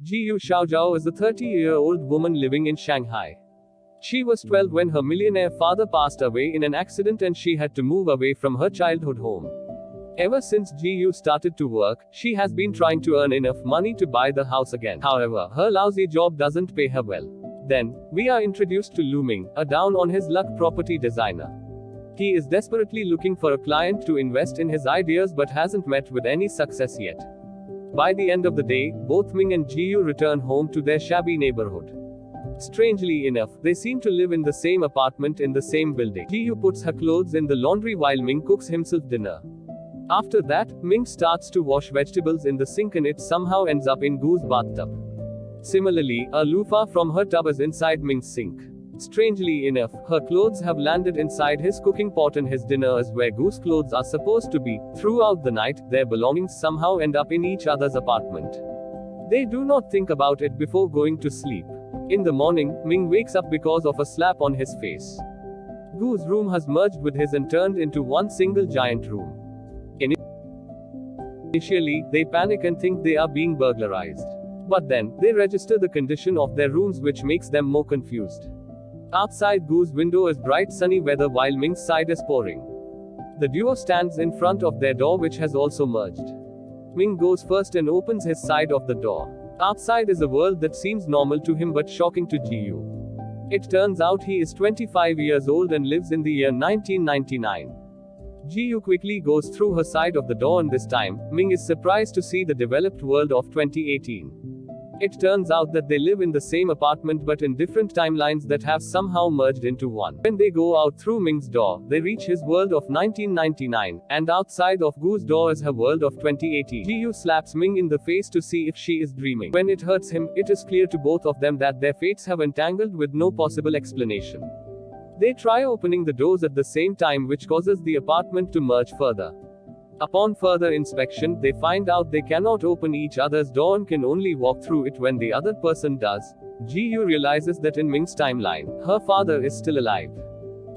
Jiyu Xiaozhao is a 30-year-old woman living in Shanghai. She was 12 when her millionaire father passed away in an accident and she had to move away from her childhood home. Ever since Jiyu started to work, she has been trying to earn enough money to buy the house again. However, her lousy job doesn't pay her well. Then, we are introduced to Lu Ming, a down-on-his-luck property designer. He is desperately looking for a client to invest in his ideas but hasn't met with any success yet. By the end of the day, both Ming and Jiyu return home to their shabby neighborhood. Strangely enough, they seem to live in the same apartment in the same building. Jiyu puts her clothes in the laundry while Ming cooks himself dinner. After that, Ming starts to wash vegetables in the sink and it somehow ends up in Gu's bathtub. Similarly, a loofah from her tub is inside Ming's sink. Strangely enough, her clothes have landed inside his cooking pot and his dinner is where Gu's clothes are supposed to be. Throughout the night, their belongings somehow end up in each other's apartment. They do not think about it before going to sleep. In the morning, Ming wakes up because of a slap on his face. Gu's room has merged with his and turned into one single giant room. Initially, they panic and think they are being burglarized. But then, they register the condition of their rooms which makes them more confused. Outside Gu's window is bright sunny weather while Ming's side is pouring. The duo stands in front of their door which has also merged. Ming goes first and opens his side of the door. Outside is a world that seems normal to him but shocking to Jiyu. It turns out he is 25 years old and lives in the year 1999. Jiyu quickly goes through her side of the door and this time, Ming is surprised to see the developed world of 2018. It turns out that they live in the same apartment but in different timelines that have somehow merged into one. When they go out through Ming's door, they reach his world of 1999, and outside of Gu's door is her world of 2018. Jiyu slaps Ming in the face to see if she is dreaming. When it hurts him, it is clear to both of them that their fates have entangled with no possible explanation. They try opening the doors at the same time which causes the apartment to merge further. Upon further inspection, they find out they cannot open each other's door and can only walk through it when the other person does. Jiyu realizes that in Ming's timeline, her father is still alive.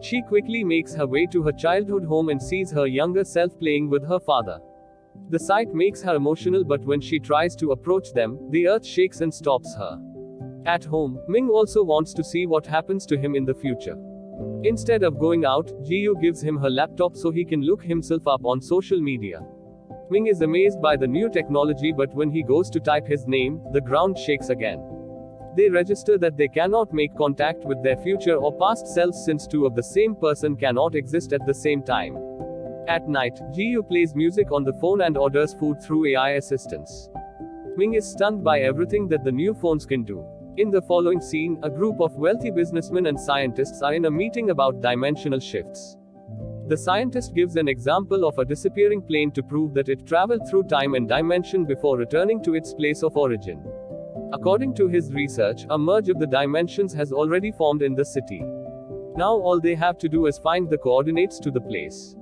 She quickly makes her way to her childhood home and sees her younger self playing with her father. The sight makes her emotional but when she tries to approach them, the earth shakes and stops her. At home, Ming also wants to see what happens to him in the future. Instead of going out, Jiyu gives him her laptop so he can look himself up on social media. Ming is amazed by the new technology but when he goes to type his name, the ground shakes again. They register that they cannot make contact with their future or past selves since two of the same person cannot exist at the same time. At night, Jiyu plays music on the phone and orders food through AI assistants. Ming is stunned by everything that the new phones can do. In the following scene, a group of wealthy businessmen and scientists are in a meeting about dimensional shifts. The scientist gives an example of a disappearing plane to prove that it traveled through time and dimension before returning to its place of origin. According to his research, a merge of the dimensions has already formed in the city. Now all they have to do is find the coordinates to the place.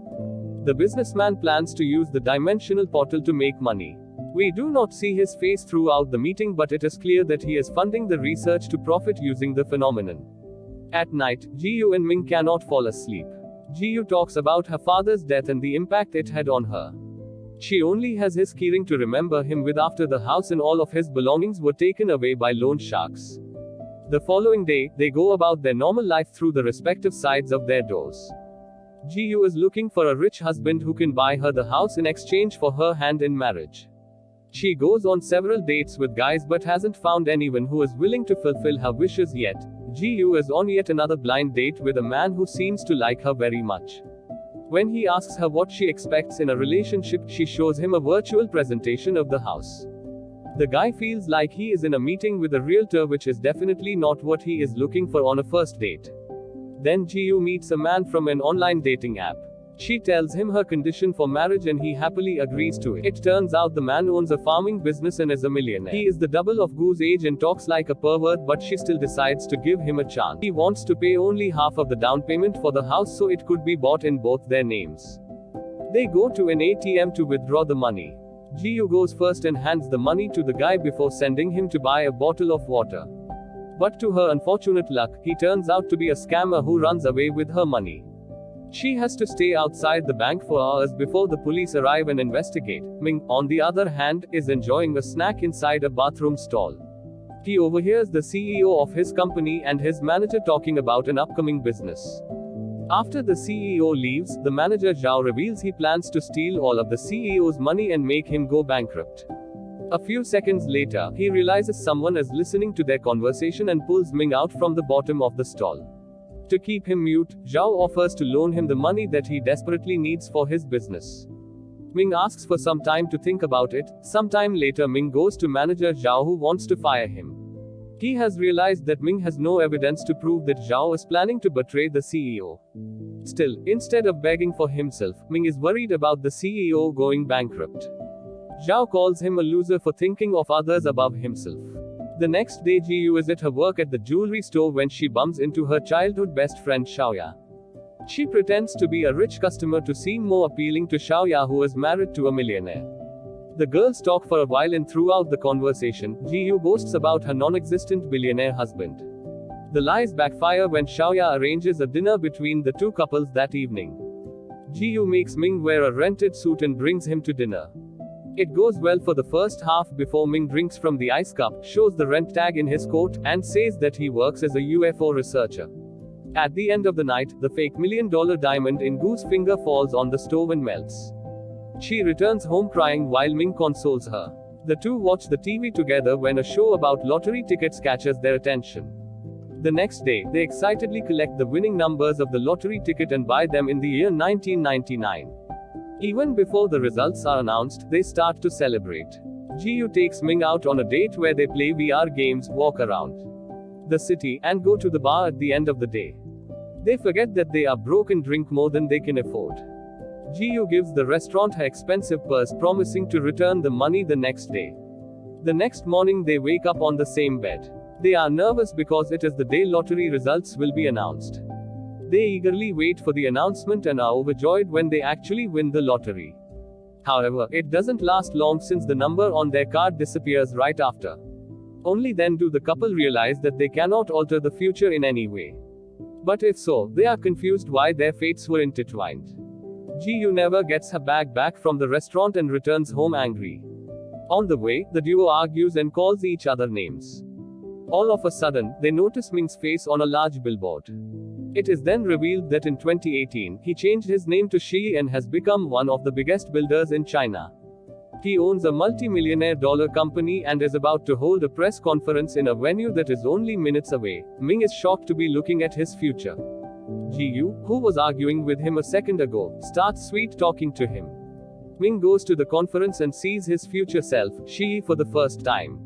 The businessman plans to use the dimensional portal to make money. We do not see his face throughout the meeting but it is clear that he is funding the research to profit using the phenomenon. At night, Jiyu and Ming cannot fall asleep. Jiyu talks about her father's death and the impact it had on her. She only has his keyring to remember him with after the house and all of his belongings were taken away by loan sharks. The following day, they go about their normal life through the respective sides of their doors. Jiyu is looking for a rich husband who can buy her the house in exchange for her hand in marriage. She goes on several dates with guys but hasn't found anyone who is willing to fulfill her wishes yet. Jiyu is on yet another blind date with a man who seems to like her very much. When he asks her what she expects in a relationship, she shows him a virtual presentation of the house. The guy feels like he is in a meeting with a realtor which is definitely not what he is looking for on a first date. Then Jiyu meets a man from an online dating app. She tells him her condition for marriage and he happily agrees to it. It turns out the man owns a farming business and is a millionaire. He is the double of Gu's age and talks like a pervert but she still decides to give him a chance. He wants to pay only half of the down payment for the house so it could be bought in both their names. They go to an ATM to withdraw the money. Jiyu goes first and hands the money to the guy before sending him to buy a bottle of water. But to her unfortunate luck, he turns out to be a scammer who runs away with her money. She has to stay outside the bank for hours before the police arrive and investigate. Ming, on the other hand, is enjoying a snack inside a bathroom stall. He overhears the CEO of his company and his manager talking about an upcoming business. After the CEO leaves, the manager Zhao reveals he plans to steal all of the CEO's money and make him go bankrupt. A few seconds later, he realizes someone is listening to their conversation and pulls Ming out from the bottom of the stall. To keep him mute, Zhao offers to loan him the money that he desperately needs for his business. Ming asks for some time to think about it. Sometime later, Ming goes to manager Zhao, who wants to fire him. He has realized that Ming has no evidence to prove that Zhao is planning to betray the CEO. Still, instead of begging for himself, Ming is worried about the CEO going bankrupt. Zhao calls him a loser for thinking of others above himself. The next day, Jiyu is at her work at the jewelry store when she bumps into her childhood best friend Xiaoya. She pretends to be a rich customer to seem more appealing to Xiaoya, who is married to a millionaire. The girls talk for a while, and throughout the conversation, Jiyu boasts about her non-existent billionaire husband. The lies backfire when Xiaoya arranges a dinner between the two couples that evening. Jiyu makes Ming wear a rented suit and brings him to dinner. It goes well for the first half before Ming drinks from the ice cup, shows the rent tag in his coat, and says that he works as a UFO researcher. At the end of the night, the fake $1 million diamond in Gu's finger falls on the stove and melts. She returns home crying while Ming consoles her. The two watch the TV together when a show about lottery tickets catches their attention. The next day, they excitedly collect the winning numbers of the lottery ticket and buy them in the year 1999. Even before the results are announced, they start to celebrate. Jiyu takes Ming out on a date where they play VR games, walk around the city, and go to the bar at the end of the day. They forget that they are broke and drink more than they can afford. Jiyu gives the restaurant her expensive purse, promising to return the money the next day. The next morning, they wake up on the same bed. They are nervous because it is the day lottery results will be announced. They eagerly wait for the announcement and are overjoyed when they actually win the lottery. However, it doesn't last long since the number on their card disappears right after. Only then do the couple realize that they cannot alter the future in any way. But if so, they are confused why their fates were intertwined. Jiyu never gets her bag back from the restaurant and returns home angry. On the way, the duo argues and calls each other names. All of a sudden, they notice Ming's face on a large billboard. It is then revealed that in 2018, he changed his name to Shi and has become one of the biggest builders in China. He owns a multi-millionaire dollar company and is about to hold a press conference in a venue that is only minutes away. Ming is shocked to be looking at his future. Jiyu, who was arguing with him a second ago, starts sweet talking to him. Ming goes to the conference and sees his future self, Shi, for the first time.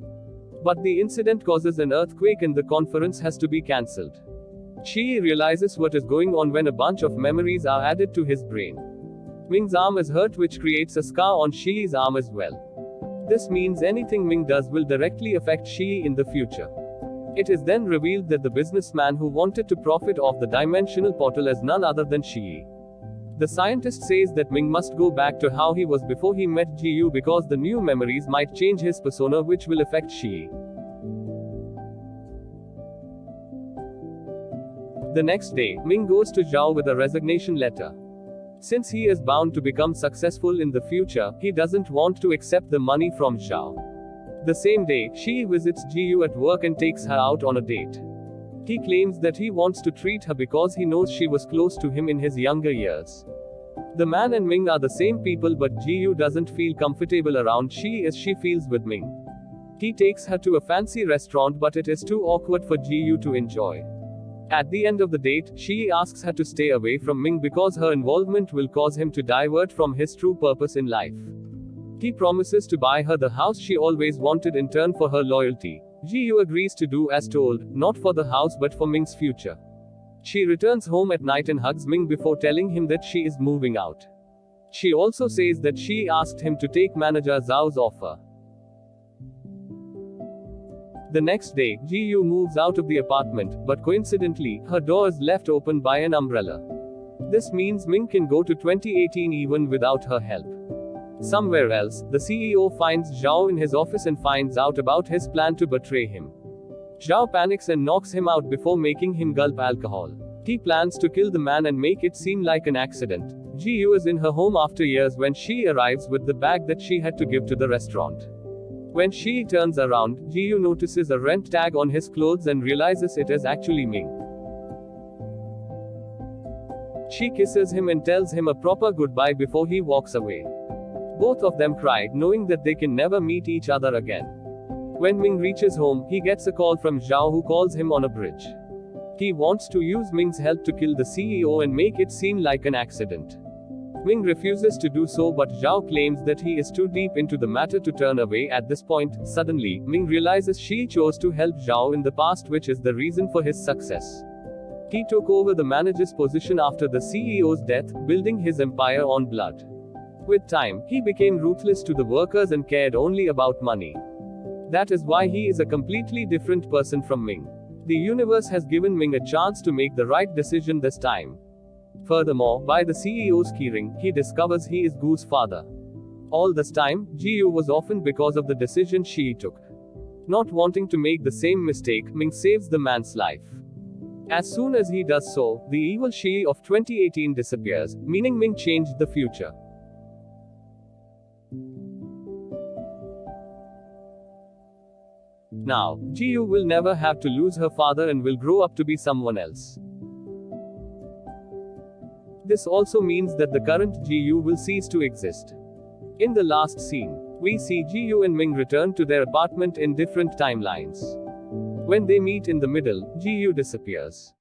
But the incident causes an earthquake and the conference has to be cancelled. Shi realizes what is going on when a bunch of memories are added to his brain. Ming's arm is hurt, which creates a scar on Shi's arm as well. This means anything Ming does will directly affect Shi in the future. It is then revealed that the businessman who wanted to profit off the dimensional portal is none other than Shi. The scientist says that Ming must go back to how he was before he met Jiyu because the new memories might change his persona, which will affect Shi. The next day, Ming goes to Zhao with a resignation letter. Since he is bound to become successful in the future, he doesn't want to accept the money from Zhao. The same day, Shi visits Jiyu at work and takes her out on a date. He claims that he wants to treat her because he knows she was close to him in his younger years. The man and Ming are the same people, but Jiyu doesn't feel comfortable around Shi as she feels with Ming. He takes her to a fancy restaurant, but it is too awkward for Jiyu to enjoy. At the end of the date, Shi asks her to stay away from Ming because her involvement will cause him to divert from his true purpose in life. He promises to buy her the house she always wanted in turn for her loyalty. Jiyu agrees to do as told, not for the house but for Ming's future. She returns home at night and hugs Ming before telling him that she is moving out. She also says that she asked him to take manager Zhao's offer. The next day, Jiyu moves out of the apartment, but coincidentally, her door is left open by an umbrella. This means Ming can go to 2018 even without her help. Somewhere else, the CEO finds Zhao in his office and finds out about his plan to betray him. Zhao panics and knocks him out before making him gulp alcohol. He plans to kill the man and make it seem like an accident. Jiyu is in her home after years when she arrives with the bag that she had to give to the restaurant. When Shi turns around, Jiyu notices a rent tag on his clothes and realizes it is actually Ming. She kisses him and tells him a proper goodbye before he walks away. Both of them cry, knowing that they can never meet each other again. When Ming reaches home, he gets a call from Zhao, who calls him on a bridge. He wants to use Ming's help to kill the CEO and make it seem like an accident. Ming refuses to do so, but Zhao claims that he is too deep into the matter to turn away. At this point, suddenly, Ming realizes she chose to help Zhao in the past, which is the reason for his success. He took over the manager's position after the CEO's death, building his empire on blood. With time, he became ruthless to the workers and cared only about money. That is why he is a completely different person from Ming. The universe has given Ming a chance to make the right decision this time. Furthermore, by the CEO's keyring, he discovers he is Gu's father. All this time, Jiyu was orphaned because of the decision she took. Not wanting to make the same mistake, Ming saves the man's life. As soon as he does so, the evil Shi of 2018 disappears, meaning Ming changed the future. Now, Jiyu will never have to lose her father and will grow up to be someone else. This also means that the current Jiyu will cease to exist. In the last scene, we see Jiyu and Ming return to their apartment in different timelines. When they meet in the middle, Jiyu disappears.